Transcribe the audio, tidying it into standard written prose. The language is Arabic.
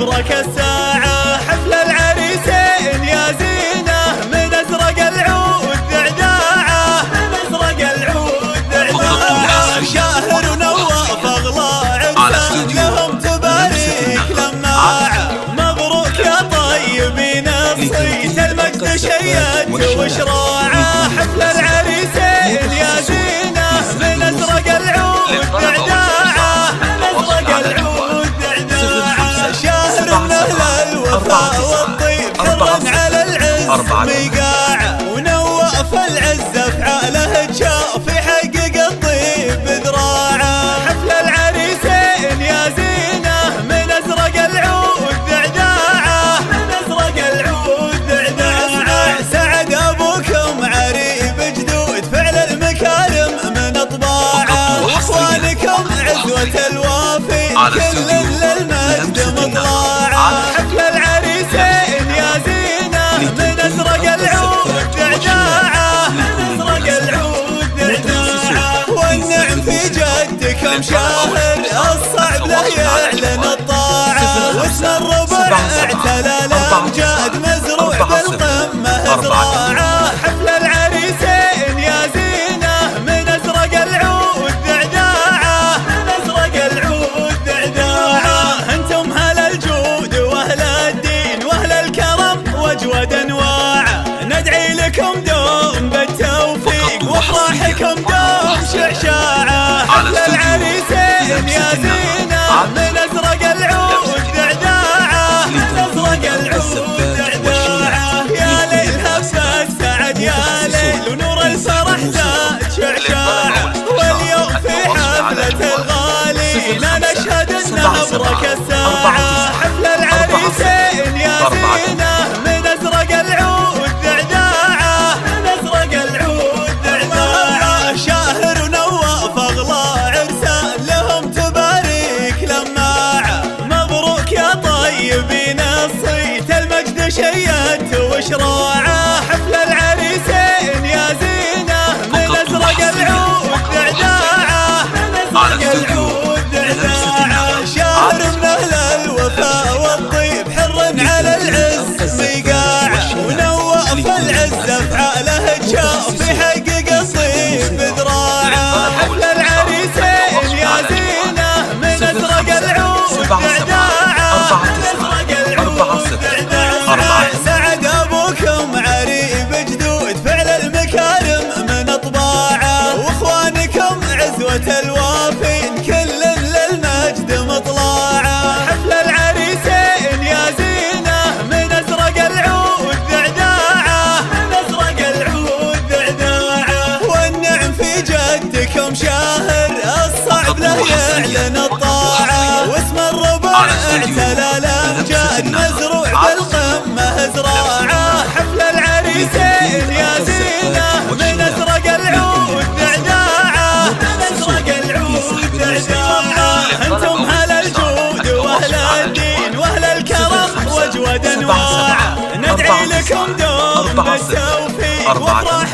مبرك الساعة. حفل العريسين يا زينة من أزرق العود ذعذاعة، من أزرق العود ذعذاعة. شاهر ونواف أغلى عرسان لهم تبارك لماعة. مبروك يا طيبين الصيت المجد شيد وشراعة. حفل العريسين يا زينة من أزرق العود ذعذاعة، من أزرق العود ذعذاعة. شاهر من أهل الوفاء والطيب حرا على العز ميقاعة. ونواف العز أفعاله تشاف يحقق الطيب بذراعه. حفل العريسين يا زينة من أزرق العود ذعذاعة، من أزرق العود ذعذاعة. سعد أبوكم عريب جدود فعل المكارم من أطباعه. وإخوانكم عزوة الوافي كل للمجد مطلعه. حفل العريسين يا زينة من أزرق العود ذعذاعة، من أزرق العود ذعذاعة. والنعم في جدكم شاهر الصعب له يعلن الطاعة. واسم الربع اعتلى الأمجاد مزروع بالقمة زراعة. حفل العريسين يا زينة من أزرق العود ذعذاعة، من أزرق العود ذعذاعة. انتم أهل الجود وأهل الدين وأهل الكرم وأجود أنواعه. ندعي لكم دوم بالتوفيق وافراحكم دوم شعشاعة. حفل العريسين يا زينة من أزرق العود ذعذاعة، من أزرق العود ذعذاعة. يا ليل هبس السعد يا ليل ونور الفرح زاد شعشاعة. واليوم في حفلة الغالين نشهد انها مبرك الساعة. حفل العريسين يا زينة من أزرق العود ذعذاعة، من أزرق العود ذعذاعة. شاهر ونواف أغلى عرسان لهم تبارك لماعة. مبروك يا طيبين الصيت المجد شيد وشراعة. حفل العريسين يا زينة من أزرق العود ذعذاعة، من أزرق العود ذعذاعة. شاهر من أهل الوفاء والطيب حر على العز ميقاعة. ونواف العز أفعاله تشاف يحقق الطيب بذراعه. حفل العريسين يا زينة من أزرق العود ذعذاعة، من أزرق العود ذعذاعة. سعد أبوكم عريب جدود فعل المكارم من أطباعه. وإخوانكم عزوة الوافين كل للمجد مطلعه. حفل العريسين يا زينة من أزرق العود ذعذاعة، من أزرق العود ذعذاعة. والنعم في جدكم شاهر الصعب له يعلن الطاعة. واسم الربع اعتلى الأمجاد مزروع بالقمة زراعة. حفل العريسين يا زينة من أزرق العود ذعذاعة، من أزرق العود ذعذاعة. انتم أهل الجود وأهل الدين وأهل الكرم وأجود أنواعه. ندعي لكم دوم بالتوفيق وافراح